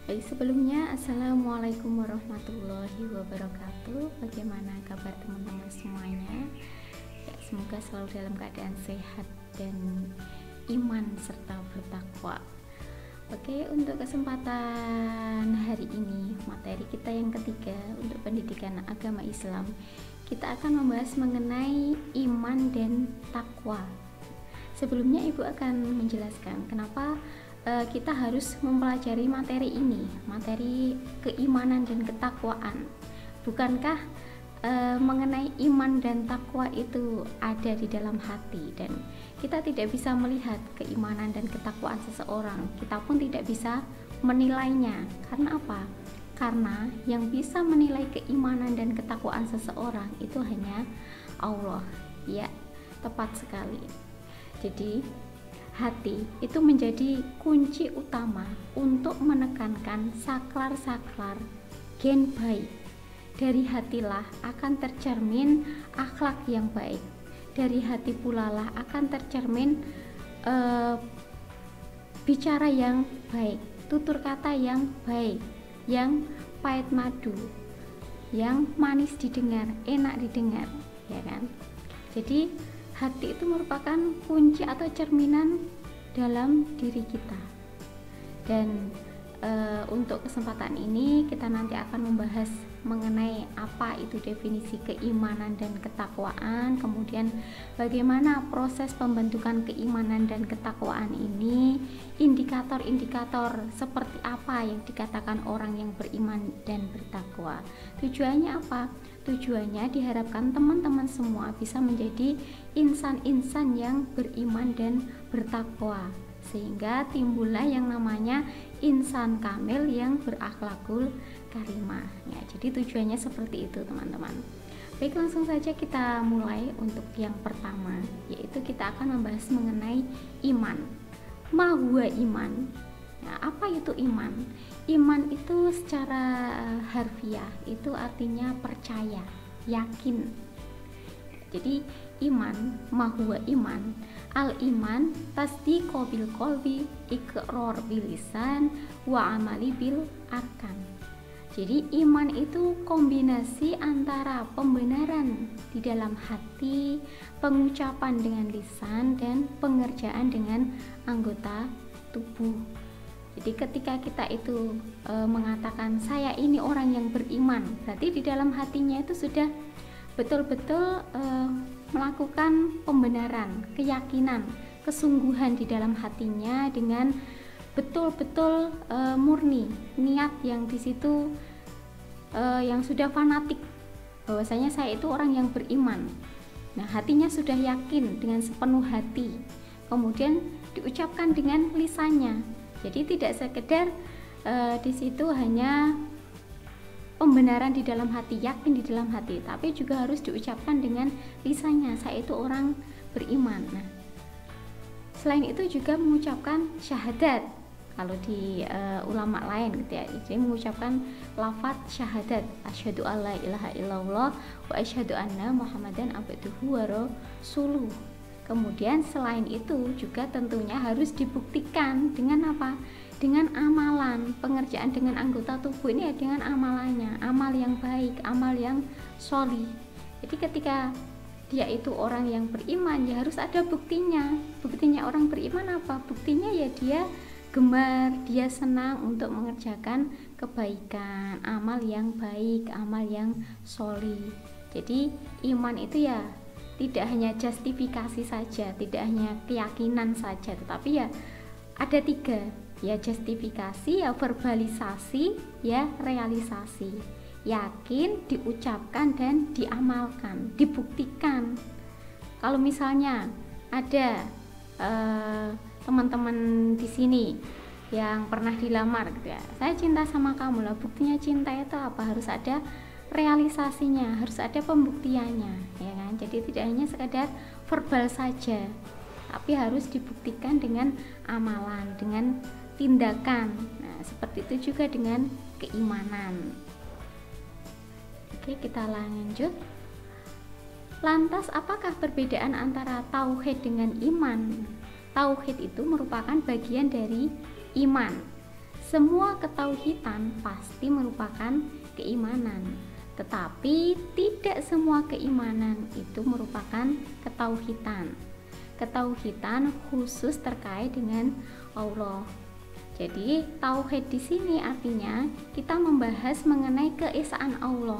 Baik, sebelumnya Assalamualaikum warahmatullahi wabarakatuh. Bagaimana kabar teman-teman semuanya? Ya, semoga selalu dalam keadaan sehat dan iman serta bertakwa. Oke, untuk kesempatan hari ini, materi kita yang ketiga untuk pendidikan agama Islam, kita akan membahas mengenai iman dan takwa. Sebelumnya Ibu akan menjelaskan kenapa kita harus mempelajari materi ini, materi keimanan dan ketakwaan. Bukankah mengenai iman dan takwa itu ada di dalam hati, dan kita tidak bisa melihat keimanan dan ketakwaan seseorang, kita pun tidak bisa menilainya. Karena apa? Karena yang bisa menilai keimanan dan ketakwaan seseorang itu hanya Allah. Ya, tepat sekali. Jadi hati itu menjadi kunci utama untuk menekankan saklar-saklar gen baik. Dari hatilah akan tercermin akhlak yang baik. Dari hati pula lah akan tercermin bicara yang baik, tutur kata yang baik, yang pahit madu, yang manis didengar, enak didengar, ya kan? Jadi hati itu merupakan kunci atau cerminan dalam diri kita. Dan untuk kesempatan ini kita nanti akan membahas mengenai apa itu definisi keimanan dan ketakwaan, kemudian bagaimana proses pembentukan keimanan dan ketakwaan ini, indikator-indikator seperti apa yang dikatakan orang yang beriman dan bertakwa. Tujuannya apa? Tujuannya diharapkan teman-teman semua bisa menjadi insan-insan yang beriman dan bertakwa, sehingga timbullah yang namanya insan kamil yang berakhlakul karimah. Ya, jadi tujuannya seperti itu, teman-teman. Baik, langsung saja kita mulai untuk yang pertama, yaitu kita akan membahas mengenai iman. Ma huwa iman? Nah, apa itu iman? Iman itu secara harfiah itu artinya percaya, yakin. Jadi iman, ma huwa iman? Al-iman tasdiqo bil qalbi, iqrar bil lisan, wa amali bil arkan. Jadi iman itu kombinasi antara pembenaran di dalam hati, pengucapan dengan lisan, dan pengerjaan dengan anggota tubuh. Jadi ketika kita itu mengatakan saya ini orang yang beriman, berarti di dalam hatinya itu sudah betul-betul melakukan pembenaran, keyakinan, kesungguhan di dalam hatinya dengan betul-betul murni, niat yang di situ yang sudah fanatik bahwasanya saya itu orang yang beriman. Nah, hatinya sudah yakin dengan sepenuh hati, kemudian diucapkan dengan lisannya. Jadi tidak sekedar di situ hanya pembenaran di dalam hati, yakin di dalam hati, tapi juga harus diucapkan dengan lisannya, saya itu orang beriman. Nah, selain itu juga mengucapkan syahadat kalau di ulama lain gitu ya, jadi mengucapkan lafaz syahadat, asyhadu alla ilaha illallah wa asyhadu anna muhammadan abduhu wa rasuluh. Kemudian selain itu juga tentunya harus dibuktikan dengan apa? Dengan amalan, pengerjaan dengan anggota tubuh ini ya, dengan amalannya, amal yang baik, amal yang sholih. Jadi ketika dia itu orang yang beriman, ya harus ada buktinya. Buktinya orang beriman apa? Buktinya ya dia gemar, dia senang untuk mengerjakan kebaikan, amal yang baik, amal yang sholih. Jadi iman itu ya tidak hanya justifikasi saja, tidak hanya keyakinan saja, tetapi ya ada tiga, ya justifikasi, ya verbalisasi, ya realisasi. Yakin, diucapkan, dan diamalkan, dibuktikan. Kalau misalnya ada teman-teman di sini yang pernah dilamar gitu ya, saya cinta sama kamu, lah buktinya cinta itu apa? Harus ada realisasinya, harus ada pembuktiannya, ya kan? Jadi tidak hanya sekedar verbal saja, tapi harus dibuktikan dengan amalan, dengan tindakan. Nah, seperti itu juga dengan keimanan. Oke, kita lanjut. Lantas, apakah perbedaan antara tauhid dengan iman? Tauhid itu merupakan bagian dari iman. semua ketauhidan pasti merupakan keimanan, tetapi tidak semua keimanan itu merupakan ketauhidan. Ketauhidan khusus terkait dengan Allah. Jadi tauhid di sini artinya kita membahas mengenai keesaan Allah.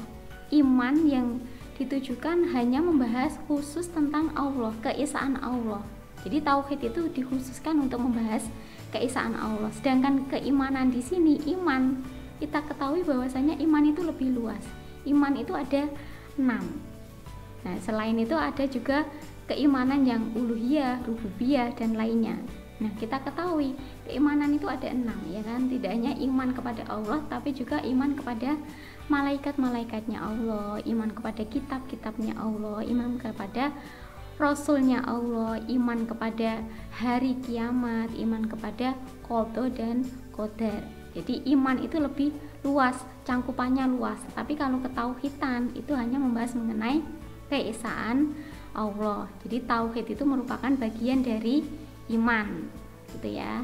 Iman yang ditujukan hanya membahas khusus tentang Allah, keesaan Allah. Jadi tauhid itu dikhususkan untuk membahas keesaan Allah. Sedangkan keimanan di sini, iman, kita ketahui bahwasanya iman itu lebih luas. Iman itu ada 6. Nah, selain itu ada juga keimanan yang uluhiyah, rububiyah dan lainnya. Nah, kita ketahui keimanan itu ada 6, ya kan? Tidak hanya iman kepada Allah, tapi juga iman kepada malaikat-malaikatnya Allah, iman kepada kitab-kitabnya Allah, iman kepada Rasulnya Allah, iman kepada hari kiamat, iman kepada qada dan qadar. Jadi iman itu lebih luas, cangkupannya luas. Tapi kalau ketauhidan itu hanya membahas mengenai keesaan Allah. Jadi tauhid itu merupakan bagian dari iman, gitu ya.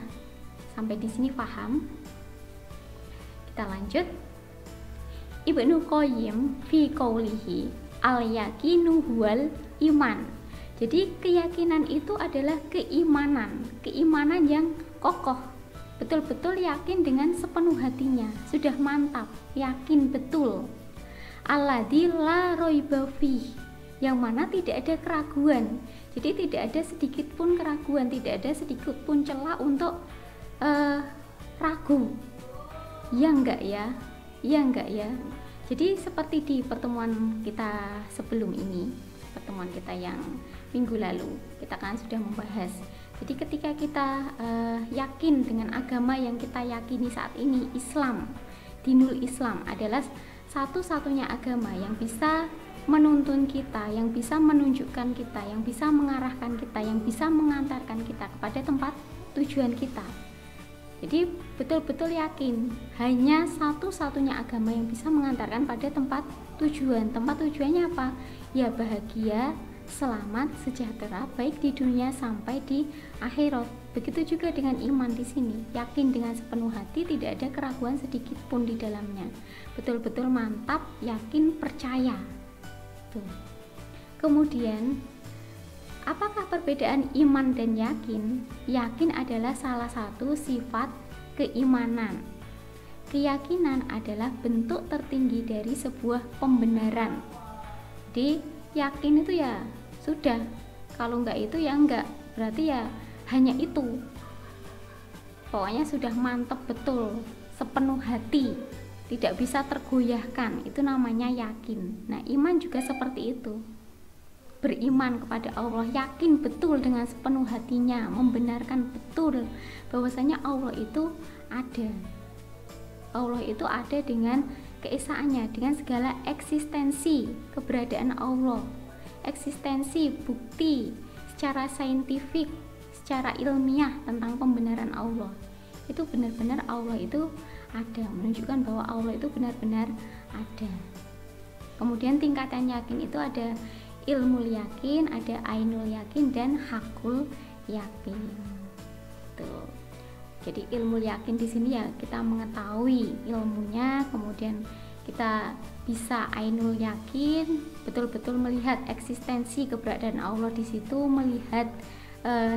Sampai di sini paham? Kita lanjut. Ibnu Qayyim fi qaulihi al-yaqinu huwal iman. Jadi keyakinan itu adalah keimanan, keimanan yang kokoh. Betul-betul yakin dengan sepenuh hatinya, sudah mantap, yakin betul. Alladzi la raiba fih, yang mana tidak ada keraguan. Jadi tidak ada sedikit pun keraguan, tidak ada sedikit pun celah untuk ragu. Ya enggak ya? Ya enggak ya? Jadi seperti di pertemuan kita sebelum ini, pertemuan kita yang minggu lalu, kita kan sudah membahas. Jadi ketika kita yakin dengan agama yang kita yakini saat ini, Islam, dinul Islam adalah satu-satunya agama yang bisa menuntun kita, yang bisa menunjukkan kita, yang bisa mengarahkan kita, yang bisa mengantarkan kita kepada tempat tujuan kita. Jadi betul-betul yakin hanya satu-satunya agama yang bisa mengantarkan pada tempat tujuan. Tempat tujuannya apa? Ya bahagia, selamat, sejahtera, baik di dunia sampai di akhirat. Begitu juga dengan iman di sini, yakin dengan sepenuh hati, tidak ada keraguan sedikit pun di dalamnya. Betul-betul mantap, yakin, percaya. Tuh. Kemudian, apakah perbedaan iman dan yakin? Yakin adalah salah satu sifat keimanan. Keyakinan adalah bentuk tertinggi dari sebuah pembenaran. Jadi yakin itu ya sudah, kalau enggak itu ya enggak, berarti ya hanya itu, pokoknya sudah mantap betul, sepenuh hati, tidak bisa tergoyahkan, itu namanya yakin. Nah iman juga seperti itu, beriman kepada Allah, yakin betul dengan sepenuh hatinya, membenarkan betul bahwasanya Allah itu ada. Allah itu ada dengan keesaannya, dengan segala eksistensi keberadaan Allah, eksistensi bukti secara saintifik, secara ilmiah tentang pembenaran Allah. Itu benar-benar Allah itu ada, menunjukkan bahwa Allah itu benar-benar ada. Kemudian tingkatan yakin itu ada ilmu yakin, ada ainul yakin, dan hakul yakin. Tuh. Jadi ilmu yakin di sini ya kita mengetahui ilmunya, kemudian kita bisa ainul yakin, betul-betul melihat eksistensi keberadaan Allah di situ, melihat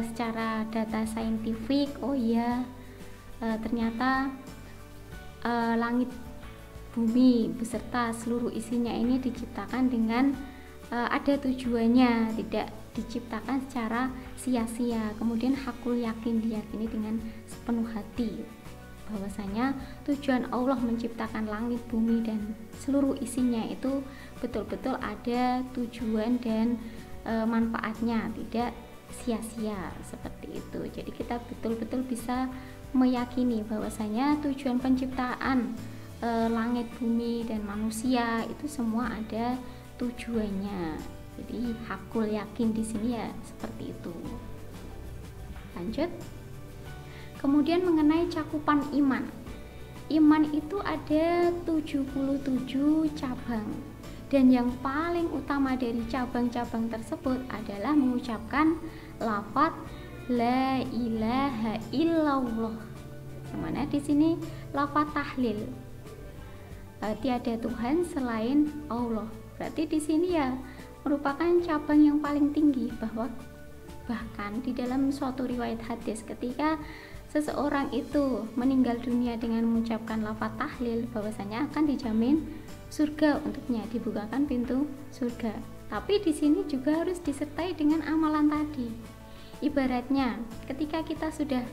secara data saintifik, oh iya ternyata langit, bumi beserta seluruh isinya ini diciptakan dengan ada tujuannya, tidak diciptakan secara sia-sia. Kemudian hakul yakin, diyakini dengan sepenuh hati bahwasanya tujuan Allah menciptakan langit, bumi dan seluruh isinya itu betul-betul ada tujuan dan manfaatnya, tidak sia-sia seperti itu. Jadi kita betul-betul bisa meyakini bahwasanya tujuan penciptaan langit, bumi dan manusia itu semua ada tujuannya. Jadi hakul yakin di sini ya seperti itu. Lanjut. Kemudian mengenai cakupan iman. Iman itu ada 77 cabang. Dan yang paling utama dari cabang-cabang tersebut adalah mengucapkan lafaz la ilaha illallah. Yang mana di sini lafaz tahlil, tiada Tuhan selain Allah. Berarti di sini ya merupakan cabang yang paling tinggi, bahwa bahkan di dalam suatu riwayat hadis ketika seseorang itu meninggal dunia dengan mengucapkan lafaz tahlil, bahwasanya akan dijamin surga untuknya, dibukakan pintu surga. Tapi di sini juga harus disertai dengan amalan tadi. Ibaratnya ketika kita sudah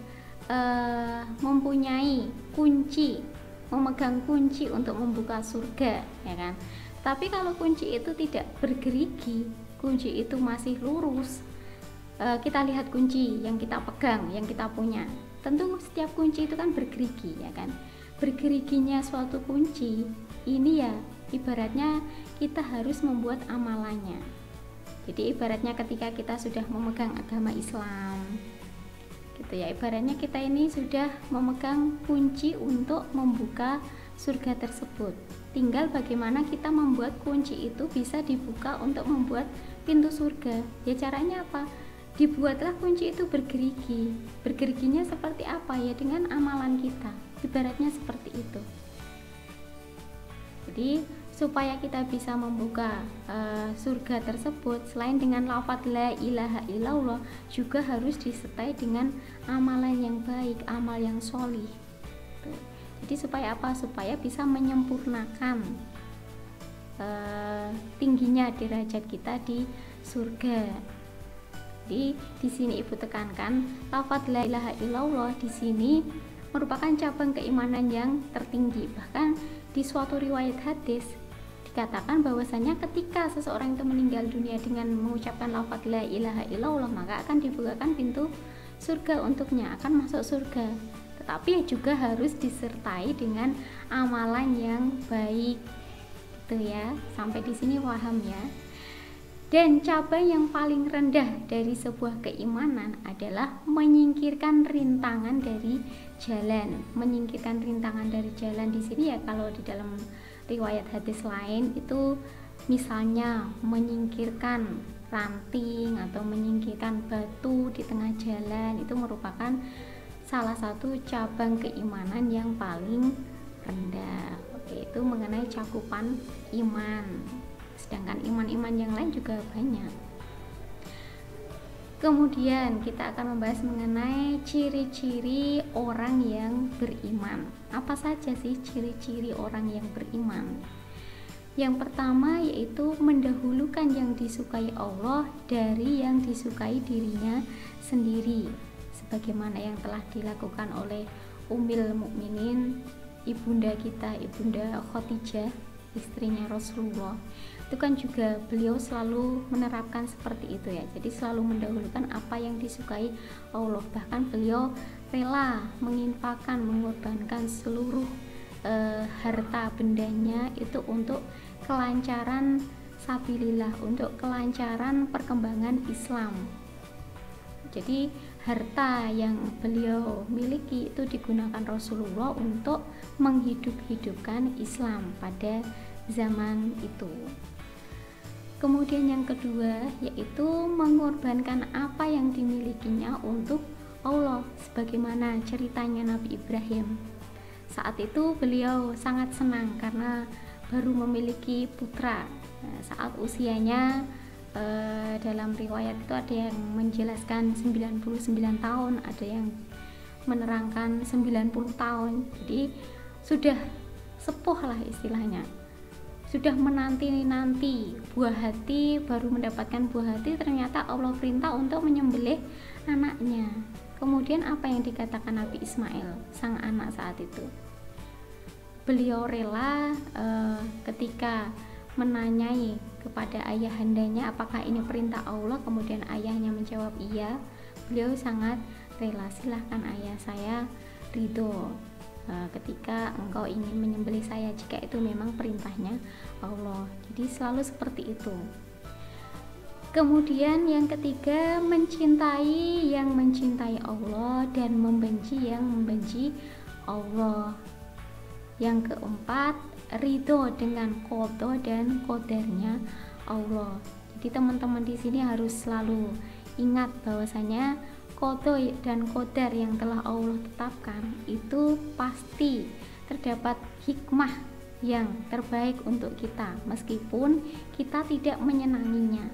mempunyai kunci, memegang kunci untuk membuka surga, ya kan? Tapi kalau kunci itu tidak bergerigi, kunci itu masih lurus, kita lihat kunci yang kita pegang, yang kita punya. Tentu setiap kunci itu kan bergerigi, ya kan? Bergeriginya suatu kunci ini ya ibaratnya kita harus membuat amalannya. Jadi ibaratnya ketika kita sudah memegang agama Islam, gitu ya, ibaratnya kita ini sudah memegang kunci untuk membuka surga tersebut. Tinggal bagaimana kita membuat kunci itu bisa dibuka untuk membuat pintu surga. Ya caranya apa? Dibuatlah kunci itu bergerigi. Bergeriginya seperti apa? Ya dengan amalan kita. Ibaratnya seperti itu. Jadi supaya kita bisa membuka surga tersebut, selain dengan lafaz la ilaha illallah, juga harus disertai dengan amalan yang baik, amal yang sholih. Jadi supaya apa? Supaya bisa menyempurnakan tingginya derajat kita di surga. Jadi di sini Ibu tekankan lafaz la ilaha illallah di sini merupakan cabang keimanan yang tertinggi. Bahkan di suatu riwayat hadis dikatakan bahwasanya ketika seseorang itu meninggal dunia dengan mengucapkan lafaz la ilaha illallah, maka akan dibukakan pintu surga untuknya, akan masuk surga. Tetapi juga harus disertai dengan amalan yang baik. Gitu ya. Sampai di sini paham ya. Dan cabang yang paling rendah dari sebuah keimanan adalah menyingkirkan rintangan dari jalan. Menyingkirkan rintangan dari jalan di sini ya kalau di dalam riwayat hadis lain itu misalnya menyingkirkan ranting atau menyingkirkan batu di tengah jalan, itu merupakan salah satu cabang keimanan yang paling rendah. Oke, itu mengenai cakupan iman. Sedangkan iman-iman yang lain juga banyak. Kemudian kita akan membahas mengenai ciri-ciri orang yang beriman. Apa saja sih ciri-ciri orang yang beriman? Yang pertama yaitu mendahulukan yang disukai Allah dari yang disukai dirinya sendiri, sebagaimana yang telah dilakukan oleh Ummul Mukminin, ibunda kita, Ibunda Khadijah, istrinya Rasulullah. Itu kan juga beliau selalu menerapkan seperti itu ya. Jadi selalu mendahulukan apa yang disukai Allah. Bahkan beliau rela menginfakkan, mengorbankan seluruh harta bendanya itu untuk kelancaran sabilillah, untuk kelancaran perkembangan Islam. Jadi harta yang beliau miliki itu digunakan Rasulullah untuk menghidup-hidupkan Islam pada zaman itu. Kemudian yang kedua yaitu mengorbankan apa yang dimilikinya untuk Allah, sebagaimana ceritanya Nabi Ibrahim. Saat itu beliau sangat senang karena baru memiliki putra. Saat usianya dalam riwayat itu ada yang menjelaskan 99 tahun, ada yang menerangkan 90 tahun. Jadi sudah sepuh lah istilahnya. Sudah menanti-nanti buah hati, baru mendapatkan buah hati, ternyata Allah perintah untuk menyembelih anaknya. Kemudian apa yang dikatakan Nabi Ismail, sang anak saat itu? Beliau rela ketika menanyai kepada ayahandanya apakah ini perintah Allah, kemudian ayahnya menjawab iya, beliau sangat rela, silahkan ayah, saya ridho ketika engkau ingin menyembelih saya jika itu memang perintahnya Allah. Jadi selalu seperti itu. Kemudian yang ketiga, mencintai yang mencintai Allah dan membenci yang membenci Allah. Yang keempat, ridho dengan qada dan qadarnya Allah. Jadi teman-teman di sini harus selalu ingat bahwasanya qada dan qadar yang telah Allah tetapkan itu pasti terdapat hikmah yang terbaik untuk kita, meskipun kita tidak menyenanginya,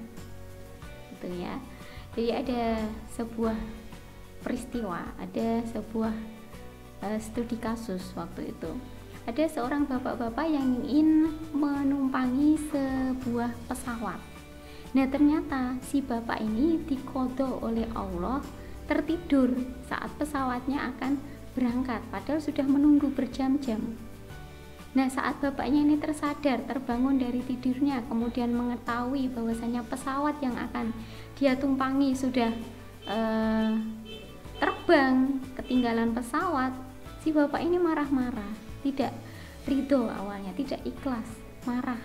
gitu ya. Jadi ada sebuah peristiwa, ada sebuah studi kasus waktu itu. Ada seorang bapak-bapak yang ingin menumpangi sebuah pesawat. Nah, ternyata si bapak ini diqadha oleh Allah tertidur saat pesawatnya akan berangkat, padahal sudah menunggu berjam-jam. Nah, saat bapaknya ini tersadar, terbangun dari tidurnya, kemudian mengetahui bahwasanya pesawat yang akan dia tumpangi sudah terbang, ketinggalan pesawat, si bapak ini marah-marah, tidak ridho awalnya, tidak ikhlas, marah.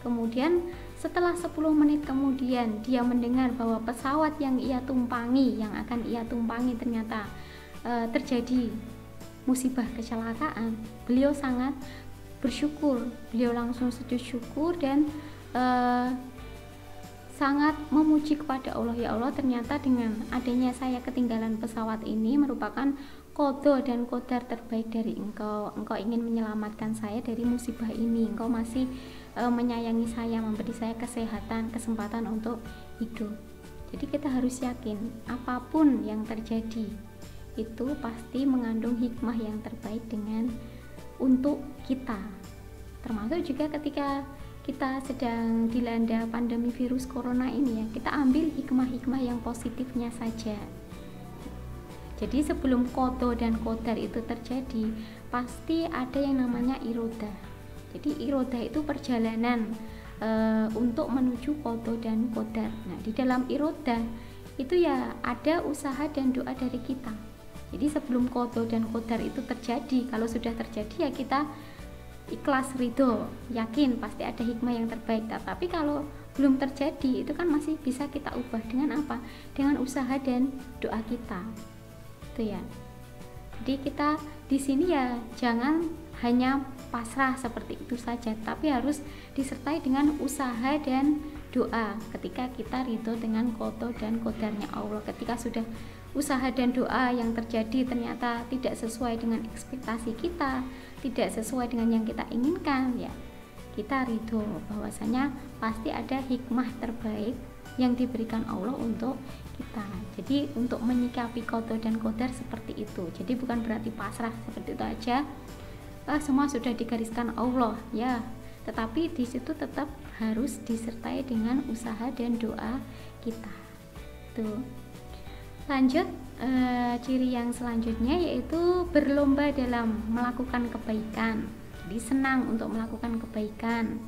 Kemudian setelah 10 menit kemudian dia mendengar bahwa pesawat yang ia tumpangi, yang akan ia tumpangi ternyata terjadi musibah kecelakaan. Beliau sangat bersyukur, beliau langsung sujud syukur dan sangat memuji kepada Allah. Ya Allah, ternyata dengan adanya saya ketinggalan pesawat ini merupakan qada dan qadar terbaik dari Engkau. Engkau ingin menyelamatkan saya dari musibah ini. Engkau masih menyayangi saya, memberi saya kesehatan, kesempatan untuk hidup. Jadi kita harus yakin apapun yang terjadi itu pasti mengandung hikmah yang terbaik untuk kita. Termasuk juga ketika kita sedang dilanda pandemi virus corona ini ya, kita ambil hikmah-hikmah yang positifnya saja. Jadi sebelum qada dan qadar itu terjadi, pasti ada yang namanya irodah. Jadi irodah itu perjalanan untuk menuju qada dan qadar. Nah, di dalam irodah itu ya ada usaha dan doa dari kita. Jadi sebelum qada dan qadar itu terjadi, kalau sudah terjadi ya kita ikhlas, ridho, yakin pasti ada hikmah yang terbaik. Tapi kalau belum terjadi itu kan masih bisa kita ubah dengan apa? Dengan usaha dan doa kita. Itu ya. Jadi kita di sini ya jangan hanya pasrah seperti itu saja, tapi harus disertai dengan usaha dan doa ketika kita ridho dengan qada dan qadarnya Allah. Ketika sudah usaha dan doa yang terjadi ternyata tidak sesuai dengan ekspektasi kita, tidak sesuai dengan yang kita inginkan, ya kita ridho bahwasanya pasti ada hikmah terbaik yang diberikan Allah untuk kita. Jadi untuk menyikapi qada dan qadar seperti itu. Jadi bukan berarti pasrah seperti itu aja. Semua sudah digariskan Allah, ya. Tetapi di situ tetap harus disertai dengan usaha dan doa kita. Tuh. Lanjut, ciri yang selanjutnya yaitu berlomba dalam melakukan kebaikan. Jadi senang untuk melakukan kebaikan.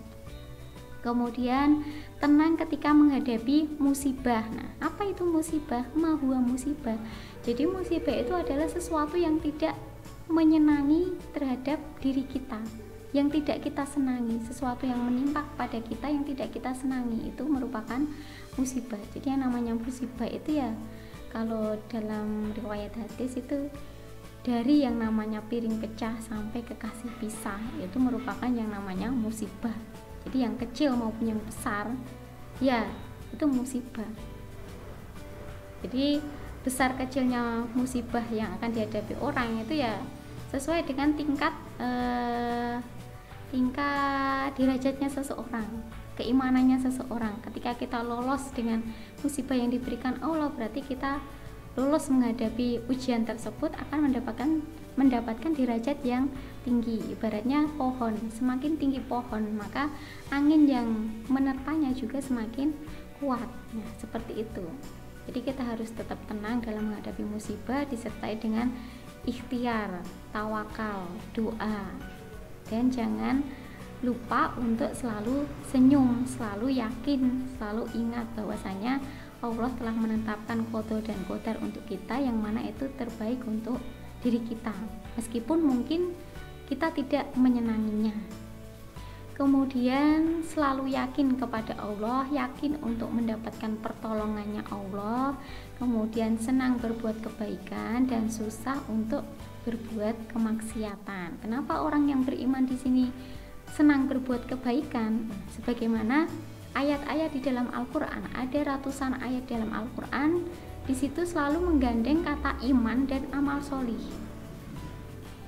Kemudian tenang ketika menghadapi musibah. Nah, apa itu musibah? Ma huwa musibah. Jadi musibah itu adalah sesuatu yang tidak menyenangi terhadap diri kita, yang tidak kita senangi, sesuatu yang menimpa pada kita yang tidak kita senangi, itu merupakan musibah. Jadi yang namanya musibah itu ya, kalau dalam riwayat hadis itu dari yang namanya piring pecah sampai kekasih pisah, itu merupakan yang namanya musibah. Jadi yang kecil maupun yang besar ya itu musibah. Jadi besar kecilnya musibah yang akan dihadapi orang itu ya sesuai dengan tingkat derajatnya seseorang, keimanannya seseorang. Ketika kita lolos dengan musibah yang diberikan Allah, berarti kita lolos menghadapi ujian tersebut akan mendapatkan derajat yang tinggi. Ibaratnya pohon, semakin tinggi pohon maka angin yang menerpanya juga semakin kuat. Nah, seperti itu. Jadi kita harus tetap tenang dalam menghadapi musibah, disertai dengan ikhtiar, tawakal, doa, dan jangan lupa untuk selalu senyum, selalu yakin, selalu ingat bahwasanya Allah telah menetapkan qada dan qadar untuk kita yang mana itu terbaik untuk diri kita, meskipun mungkin kita tidak menyenanginya. Kemudian selalu yakin kepada Allah, yakin untuk mendapatkan pertolongannya Allah, kemudian senang berbuat kebaikan dan susah untuk berbuat kemaksiatan. Kenapa orang yang beriman di sini senang berbuat kebaikan? Sebagaimana ayat-ayat di dalam Al-Quran, ada ratusan ayat dalam Al-Quran di situ selalu menggandeng kata iman dan amal solih.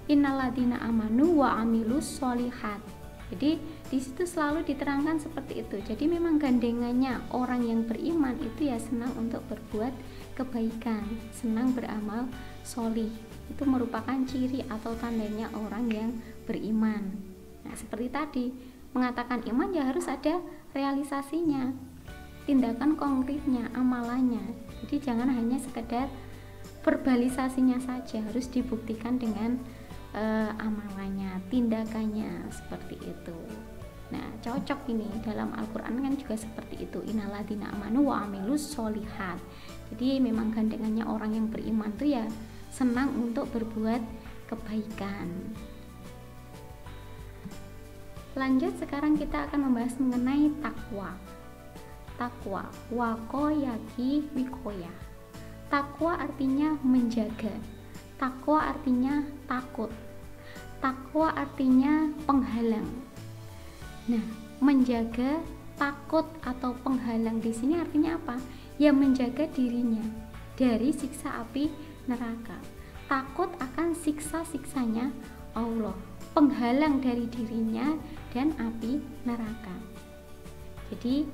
Innalladzina amanu wa amilus solihat. Jadi di situ selalu diterangkan seperti itu. Jadi memang gandengannya orang yang beriman itu ya senang untuk berbuat kebaikan, senang beramal solih. Itu merupakan ciri atau tandanya orang yang beriman. Nah, seperti tadi, mengatakan iman ya harus ada realisasinya, tindakan konkretnya, amalannya. Jadi jangan hanya sekedar verbalisasinya saja, harus dibuktikan dengan amalannya, tindakannya, seperti itu. Nah, cocok ini dalam Al-Quran kan juga seperti itu. Innalladzina amanu wa amilus solihat. Jadi memang gandengannya orang yang beriman tuh ya senang untuk berbuat kebaikan. Lanjut, sekarang kita akan membahas mengenai takwa. Takwa, wakoyaki wikoya. Takwa artinya menjaga. Takwa artinya takut. Takwa artinya penghalang. Nah, menjaga, takut atau penghalang di sini artinya apa? Ya menjaga dirinya dari siksa api neraka. Takut akan siksa-siksanya Allah, penghalang dari dirinya dan api neraka. Jadi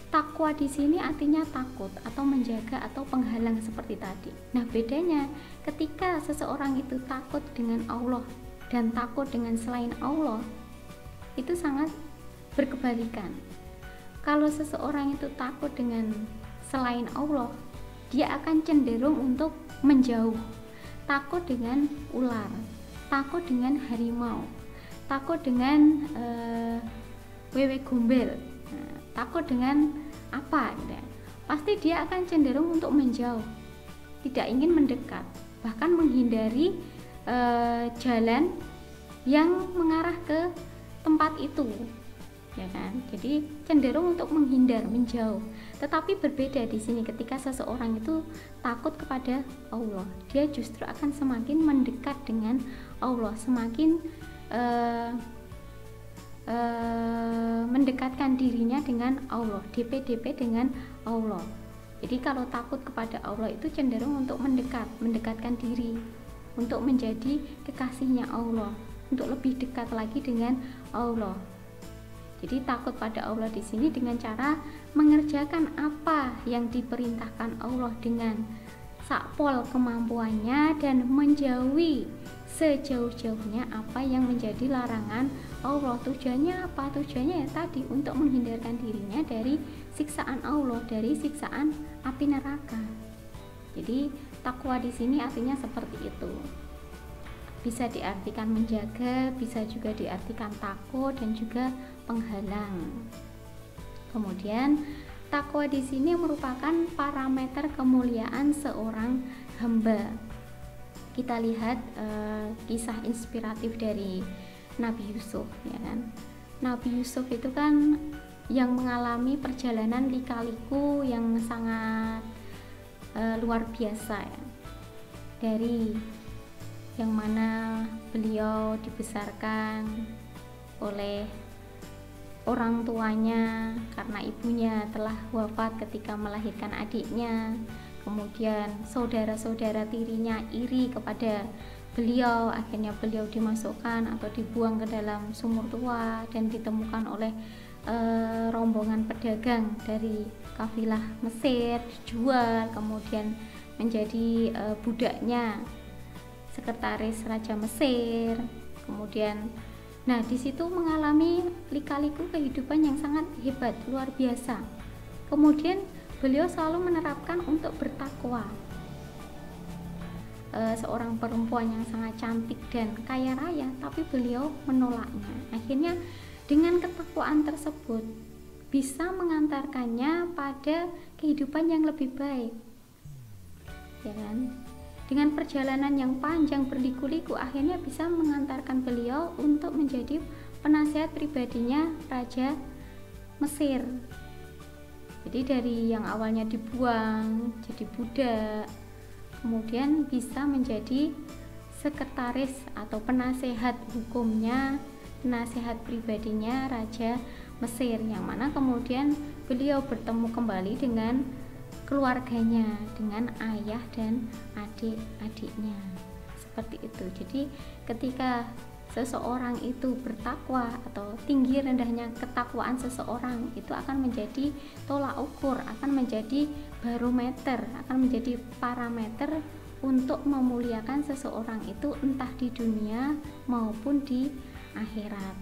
takwa di sini artinya takut atau menjaga atau penghalang seperti tadi. Nah, bedanya ketika seseorang itu takut dengan Allah dan takut dengan selain Allah, itu sangat berkebalikan. Kalau seseorang itu takut dengan selain Allah, dia akan cenderung untuk menjauh. Takut dengan ular, takut dengan harimau, takut dengan wewe gombel, takut dengan apa gitu. Pasti dia akan cenderung untuk menjauh, tidak ingin mendekat, bahkan menghindari jalan yang mengarah ke tempat itu, ya kan? Jadi cenderung untuk menghindar, menjauh. Tetapi berbeda di sini ketika seseorang itu takut kepada Allah, dia justru akan semakin mendekat dengan Allah, semakin mendekatkan dirinya dengan Allah, DP dengan Allah. Jadi kalau takut kepada Allah itu cenderung untuk mendekatkan diri, untuk menjadi kekasihnya Allah, untuk lebih dekat lagi dengan Allah. Jadi takut pada Allah di sini dengan cara mengerjakan apa yang diperintahkan Allah dengan sakpol kemampuannya dan menjauhi sejauh-jauhnya apa yang menjadi larangan Allah. Tujuannya apa? Tujuannya ya tadi, untuk menghindarkan dirinya dari siksaan Allah, dari siksaan api neraka. Jadi takwa di sini artinya seperti itu. Bisa diartikan menjaga, bisa juga diartikan takut dan juga penghalang. Kemudian takwa di sini merupakan parameter kemuliaan seorang hamba. Kita lihat kisah inspiratif dari Nabi Yusuf, ya kan? Nabi Yusuf itu kan yang mengalami perjalanan lika-liku yang sangat luar biasa ya. Dari yang mana beliau dibesarkan oleh orang tuanya karena ibunya telah wafat ketika melahirkan adiknya. Kemudian saudara-saudara tirinya iri kepada beliau, akhirnya beliau dimasukkan atau dibuang ke dalam sumur tua dan ditemukan oleh rombongan pedagang dari kafilah Mesir, dijual, kemudian menjadi budaknya sekretaris Raja Mesir. Kemudian nah di situ mengalami lika-liku kehidupan yang sangat hebat, luar biasa. Kemudian beliau selalu menerapkan untuk bertakwa. Seorang perempuan yang sangat cantik dan kaya raya, tapi beliau menolaknya. Akhirnya dengan ketakwaan tersebut bisa mengantarkannya pada kehidupan yang lebih baik, ya kan? Dengan perjalanan yang panjang berliku-liku, akhirnya bisa mengantarkan beliau untuk menjadi penasihat pribadinya Raja Mesir. Jadi dari yang awalnya dibuang jadi budak, kemudian bisa menjadi sekretaris atau penasehat hukumnya, penasehat pribadinya Raja Mesir, yang mana kemudian beliau bertemu kembali dengan keluarganya, dengan ayah dan adik-adiknya, seperti itu. Jadi ketika seseorang itu bertakwa atau tinggi rendahnya ketakwaan seseorang itu akan menjadi tolak ukur, akan menjadi barometer, akan menjadi parameter untuk memuliakan seseorang itu entah di dunia maupun di akhirat.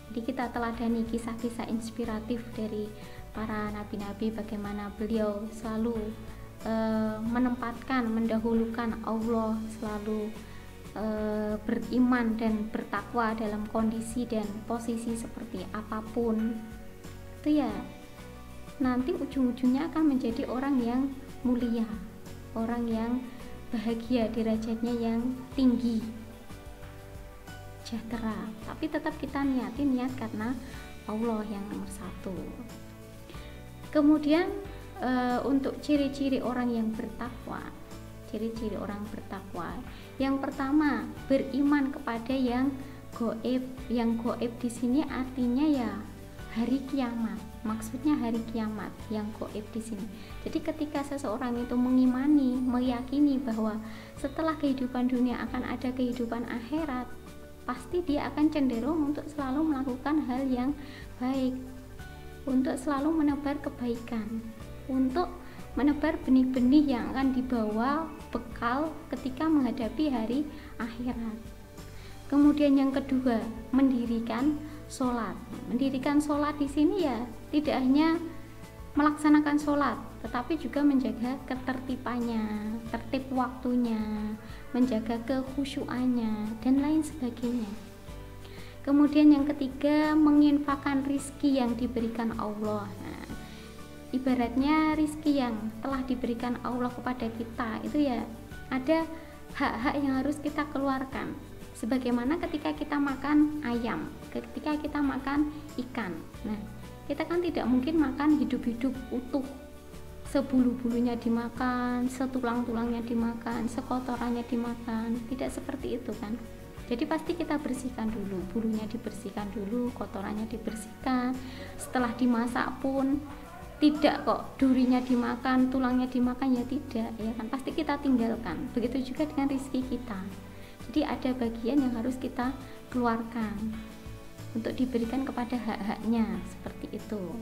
Jadi kita teladani kisah-kisah inspiratif dari para nabi-nabi, bagaimana beliau selalu menempatkan, mendahulukan Allah, selalu beriman dan bertakwa dalam kondisi dan posisi seperti apapun. Itu ya nanti ujung-ujungnya akan menjadi orang yang mulia, orang yang bahagia, derajatnya yang tinggi, sejahtera. Tapi tetap kita niat karena Allah yang nomor satu. Kemudian untuk ciri-ciri orang yang bertakwa, ciri-ciri orang bertakwa, yang pertama beriman kepada yang gaib. Yang gaib di sini artinya ya hari kiamat, maksudnya hari kiamat yang gaib di sini. Jadi ketika seseorang itu mengimani, meyakini bahwa setelah kehidupan dunia akan ada kehidupan akhirat, pasti dia akan cenderung untuk selalu melakukan hal yang baik, untuk selalu menebar kebaikan, untuk menebar benih-benih yang akan dibawa bekal ketika menghadapi hari akhirat. Kemudian yang kedua, mendirikan sholat. Mendirikan sholat di sini ya tidak hanya melaksanakan sholat, tetapi juga menjaga ketertibannya, tertib waktunya, menjaga kekhusyuannya, dan lain sebagainya. Kemudian yang ketiga, menginfakkan rizki yang diberikan Allah. Nah, ibaratnya rizki yang telah diberikan Allah kepada kita itu ya ada hak-hak yang harus kita keluarkan. Sebagaimana ketika kita makan ayam, ketika kita makan ikan. Nah, kita kan tidak mungkin makan hidup-hidup utuh, sebulu-bulunya dimakan, setulang-tulangnya dimakan, sekotorannya dimakan. Tidak seperti itu kan. Jadi pasti kita bersihkan dulu, bulunya dibersihkan dulu, kotorannya dibersihkan. Setelah dimasak pun tidak kok durinya dimakan, tulangnya dimakan, ya tidak, ya kan, pasti kita tinggalkan. Begitu juga dengan rezeki kita. Jadi ada bagian yang harus kita keluarkan untuk diberikan kepada hak-haknya, seperti itu.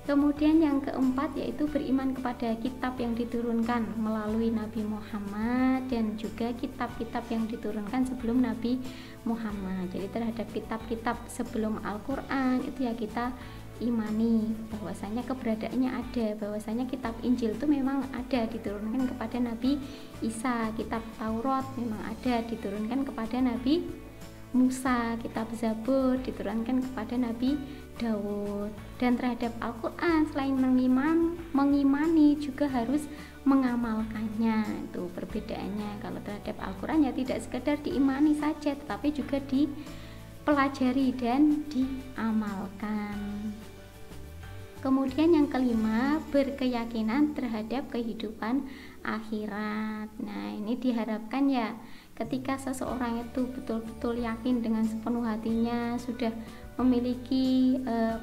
Kemudian yang keempat yaitu beriman kepada kitab yang diturunkan melalui Nabi Muhammad dan juga kitab-kitab yang diturunkan sebelum Nabi Muhammad. Jadi terhadap kitab-kitab sebelum Al-Quran itu ya kita imani bahwasanya keberadaannya ada, bahwasanya kitab Injil itu memang ada, diturunkan kepada Nabi Isa. Kitab Taurat memang ada, diturunkan kepada Nabi Musa. Kitab Zabur diturunkan kepada Nabi Daud. Dan terhadap Al-Quran selain mengimani juga harus mengamalkannya. Itu perbedaannya. Kalau terhadap Al-Quran ya tidak sekedar diimani saja, tetapi juga dipelajari dan diamalkan. Kemudian yang kelima, berkeyakinan terhadap kehidupan akhirat. Nah, ini diharapkan ya ketika seseorang itu betul-betul yakin dengan sepenuh hatinya, sudah memiliki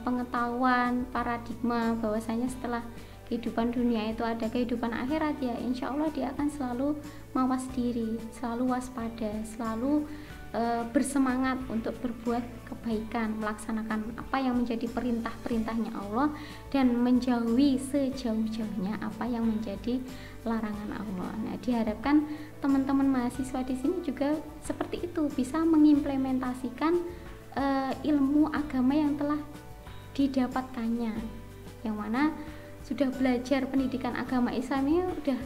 pengetahuan, paradigma bahwasanya setelah kehidupan dunia itu ada kehidupan akhirat, ya insya Allah dia akan selalu mawas diri, selalu waspada, selalu bersemangat untuk berbuat kebaikan, melaksanakan apa yang menjadi perintah-perintahnya Allah dan menjauhi sejauh-jauhnya apa yang menjadi larangan Allah. Nah, diharapkan teman-teman mahasiswa di sini juga seperti itu, bisa mengimplementasikan ilmu agama yang telah didapatkannya, yang mana sudah belajar pendidikan agama Islam ini udah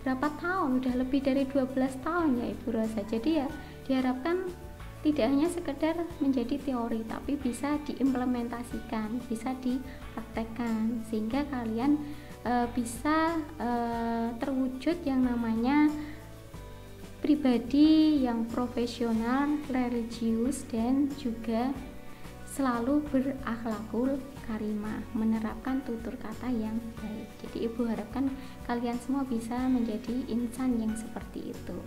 berapa tahun, udah lebih dari 12 tahun ya Ibu Rosa. Jadi ya diharapkan tidak hanya sekedar menjadi teori, tapi bisa diimplementasikan, bisa dipraktekkan, sehingga kalian bisa terwujud yang namanya pribadi yang profesional, religius, dan juga selalu berakhlakul karimah, menerapkan tutur kata yang baik. Jadi Ibu harapkan kalian semua bisa menjadi insan yang seperti itu.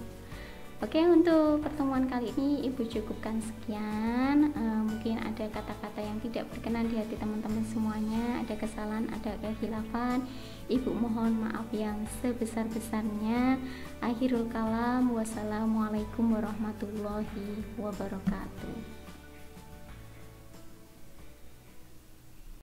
Oke, untuk pertemuan kali ini Ibu cukupkan sekian. Mungkin ada kata-kata yang tidak berkenan di hati teman-teman semuanya, ada kesalahan, ada kekhilafan. Ibu mohon maaf yang sebesar-besarnya. Akhirul kalam, wassalamualaikum warahmatullahi wabarakatuh.